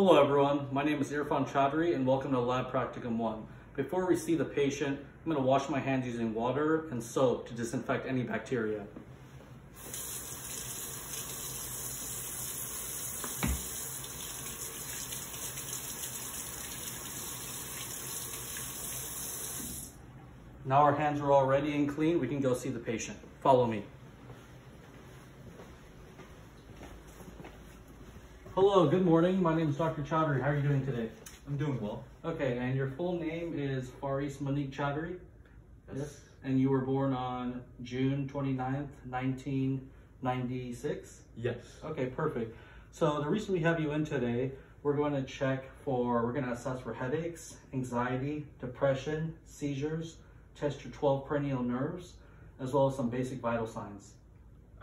Hello everyone, my name is Irfan Chowdhury and welcome to Lab Practicum 1. Before we see the patient, I'm going to wash my hands using water and soap to disinfect any bacteria. Now our hands are all ready and clean, we can go see the patient. Follow me. Hello, good morning. My name is Dr. Chowdhury. How are you doing today? I'm doing well. Okay, and your full name is Faris Monique Chowdhury? Yes. And you were born on June 29th, 1996? Yes. Okay, perfect. So the reason we have you in today, we're going to assess for headaches, anxiety, depression, seizures, test your 12 cranial nerves, as well as some basic vital signs.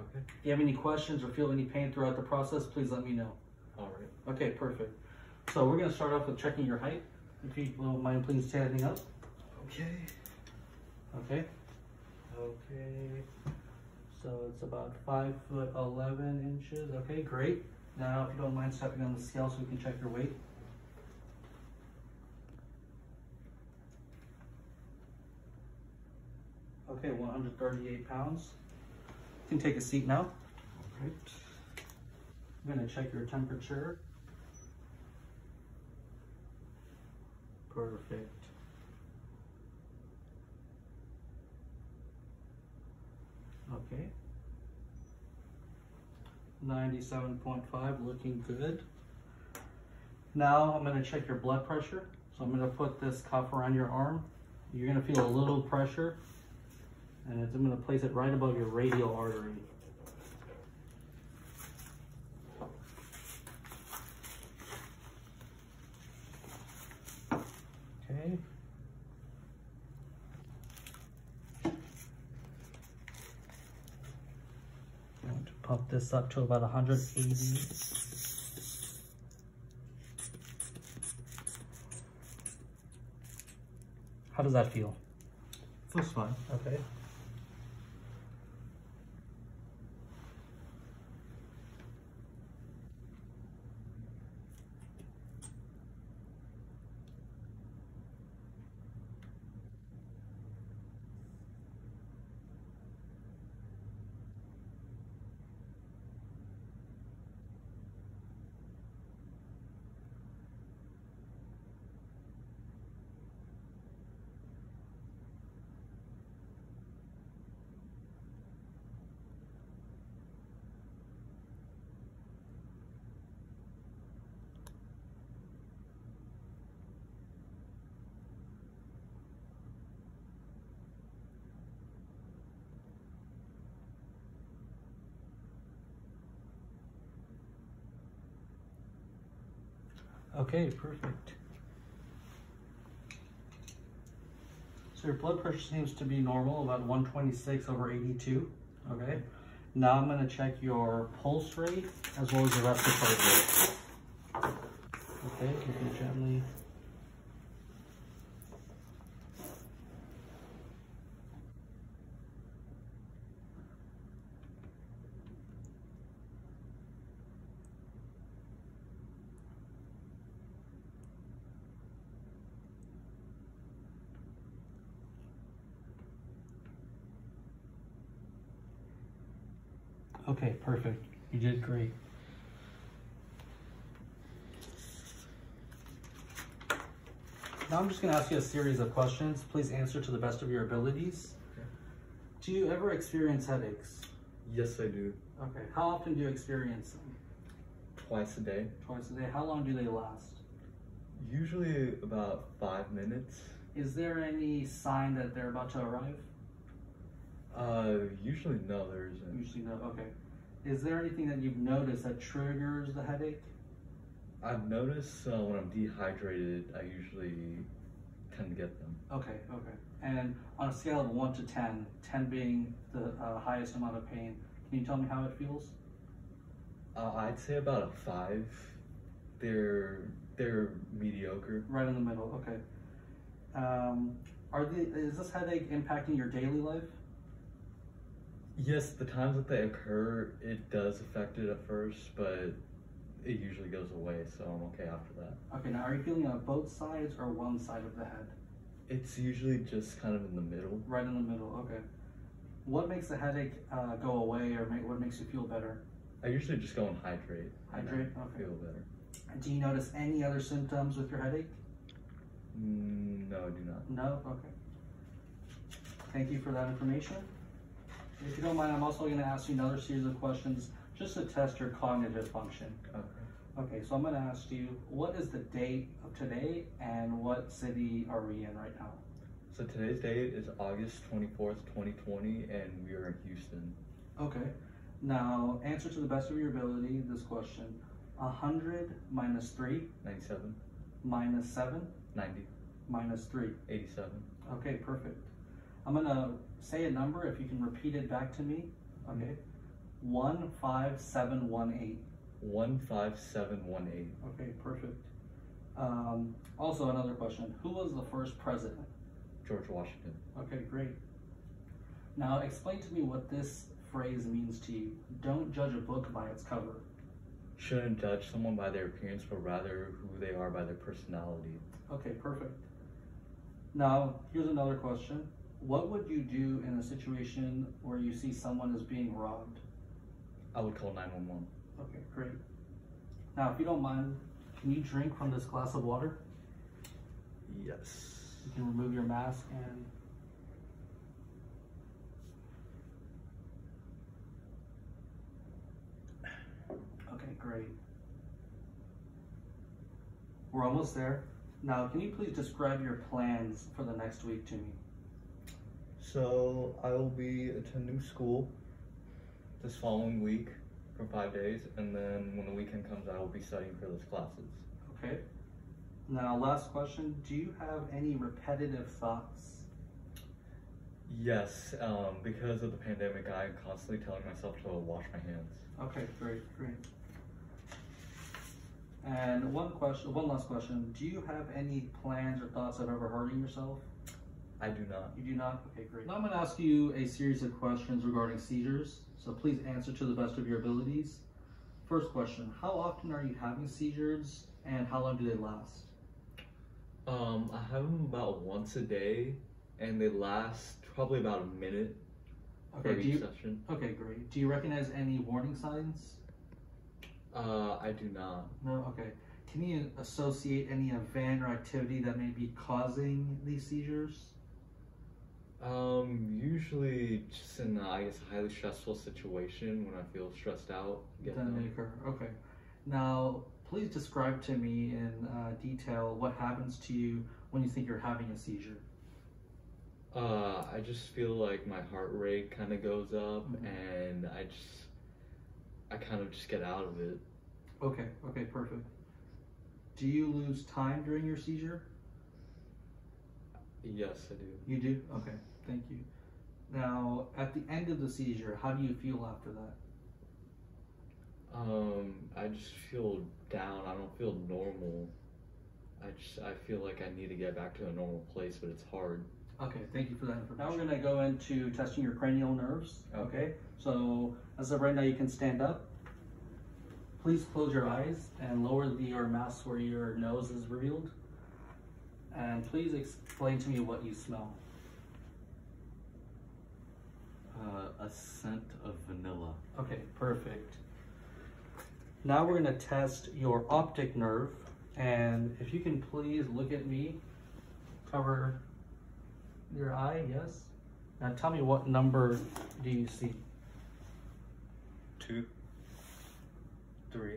Okay. If you have any questions or feel any pain throughout the process, please let me know. All right. Okay, perfect. So we're going to start off with checking your height. If you don't mind, please standing up. Okay. Okay. Okay. So it's about 5'11" Okay, great. Now, if you don't mind stepping on the scale so we can check your weight. Okay, 138 pounds. You can take a seat now. All right. I'm going to check your temperature. Perfect. Okay. 97.5, looking good. Now I'm going to check your blood pressure. So I'm going to put this cuff around your arm. You're going to feel a little pressure, and I'm going to place it right above your radial artery. Okay. I'm going to pump this up to about 180. How does that feel? Feels fine. Okay. Okay, perfect. So your blood pressure seems to be normal, about 126/82. Okay. Now I'm going to check your pulse rate as well as your respiratory rate. Okay, you can gently. Okay, perfect. You did great. Now I'm just going to ask you a series of questions. Please answer to the best of your abilities. Okay. Do you ever experience headaches? Yes, I do. Okay. How often do you experience them? Twice a day. Twice a day. How long do they last? Usually about 5 minutes. Is there any sign that they're about to arrive? Usually no, there isn't. Usually no. Okay. Is there anything that you've noticed that triggers the headache? I've noticed when I'm dehydrated, I usually tend to get them. Okay, okay. And on a scale of 1 to 10, 10 being the highest amount of pain, can you tell me how it feels? I'd say about a 5. They're mediocre. Right in the middle. Okay. Is this headache impacting your daily life? Yes, the times that they occur, it does affect it at first, but it usually goes away, so I'm okay after that. Okay, now are you feeling on both sides or one side of the head? It's usually just kind of in the middle. Right in the middle, okay. What makes the headache go away, or what makes you feel better? I usually just go and hydrate. Hydrate? Okay. Feel better. Do you notice any other symptoms with your headache? No, I do not. No? Okay. Thank you for that information. If you don't mind, I'm also going to ask you another series of questions just to test your cognitive function. Okay. Okay, so I'm going to ask you, what is the date of today and what city are we in right now? So today's date is August 24th, 2020, and we are in Houston. Okay. Now, answer to the best of your ability this question. 100 minus 3 97, minus 7 90, minus 3. 87. Okay, perfect. I'm going to say a number if you can repeat it back to me. Okay. 15718. 15718. Okay, perfect. Also, another question. Who was the first president? George Washington. Okay, great. Now, explain to me what this phrase means to you. Don't judge a book by its cover. Shouldn't judge someone by their appearance, but rather who they are by their personality. Okay, perfect. Now, here's another question. What would you do in a situation where you see someone is being robbed? I would call 911. Okay, great. Now, if you don't mind, can you drink from this glass of water? Yes. You can remove your mask and... Okay, great. We're almost there. Now, can you please describe your plans for the next week to me? So I will be attending school this following week for 5 days, and then when the weekend comes, I will be studying for those classes. Okay. Now, last question. Do you have any repetitive thoughts? Yes, because of the pandemic, I'm constantly telling myself to wash my hands. Okay, great, great. And one last question. Do you have any plans or thoughts of ever hurting yourself? I do not. You do not? Okay, great. Now I'm going to ask you a series of questions regarding seizures, so please answer to the best of your abilities. First question, how often are you having seizures and how long do they last? I have them about once a day, and they last probably about a minute for each session. Okay, great. Do you recognize any warning signs? I do not. No? Okay. Can you associate any event or activity that may be causing these seizures? Usually just in, I guess, a highly stressful situation when I feel stressed out. Then they occur. Okay. Now, please describe to me in detail what happens to you when you think you're having a seizure. I just feel like my heart rate kind of goes up, and I kind of just get out of it. Okay, okay, perfect. Do you lose time during your seizure? Yes, I do. You do? Okay, thank you. Now, at the end of the seizure, how do you feel after that? I just feel down. I don't feel normal. I feel like I need to get back to a normal place, but it's hard. Okay, thank you for that information. Now we're going to go into testing your cranial nerves. Okay, so as of right now, you can stand up. Please close your eyes and lower your mask where your nose is revealed. And please explain to me what you smell. A scent of vanilla. Okay, perfect. Now we're going to test your optic nerve. And if you can please look at me, cover your eye, yes? Now tell me, what number do you see? 2, 3,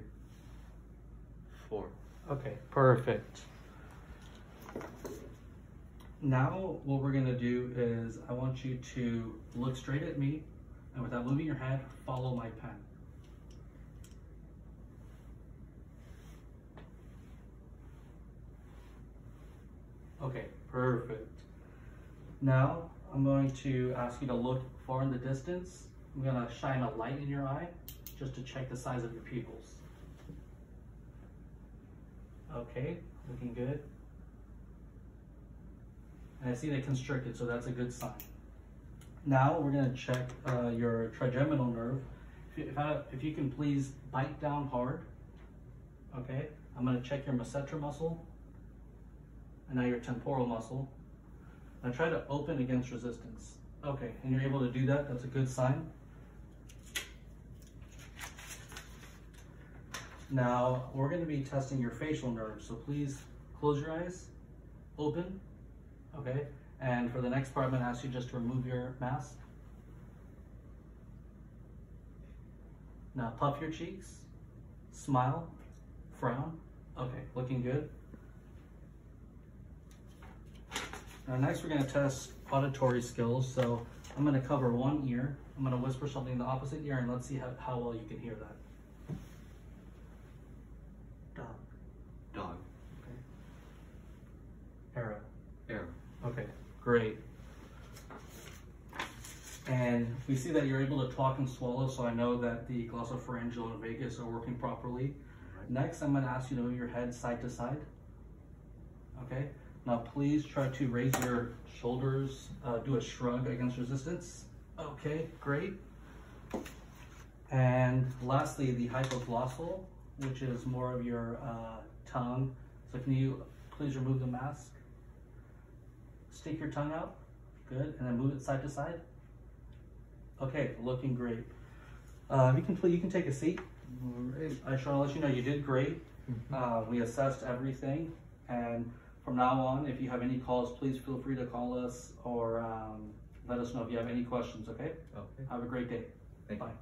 4. Okay, perfect. Now what we're gonna do is I want you to look straight at me and without moving your head, follow my pen. Okay, perfect. Now I'm going to ask you to look far in the distance. I'm gonna shine a light in your eye just to check the size of your pupils. Okay, looking good. And I see they constricted, so that's a good sign. Now we're gonna check your trigeminal nerve. If you can please bite down hard. Okay, I'm going to check your masseter muscle and now your temporal muscle. Now try to open against resistance. Okay, and you're able to do that. That's a good sign. Now we're going to be testing your facial nerves, so please close your eyes, open. Okay, and for the next part, I'm going to ask you just to remove your mask. Now puff your cheeks, smile, frown. Okay, looking good. Now next we're going to test auditory skills. So I'm going to cover one ear. I'm going to whisper something in the opposite ear and let's see how well you can hear that. Dog. Dog. Okay. Arrow. Arrow. Okay, great. And we see that you're able to talk and swallow, so I know that the glossopharyngeal and vagus are working properly. Right. Next, I'm going to ask you to move your head side to side. Okay. Now please try to raise your shoulders, do a shrug against resistance. Okay, great. And lastly, the hypoglossal, which is more of your tongue. So can you please remove the mask? Stick your tongue out, good, and then move it side to side. Okay, looking great. You can take a seat. I just want to let you know you did great. We assessed everything, and from now on, if you have any calls, please feel free to call us or let us know if you have any questions, okay? Okay. Have a great day. Thank you. Bye.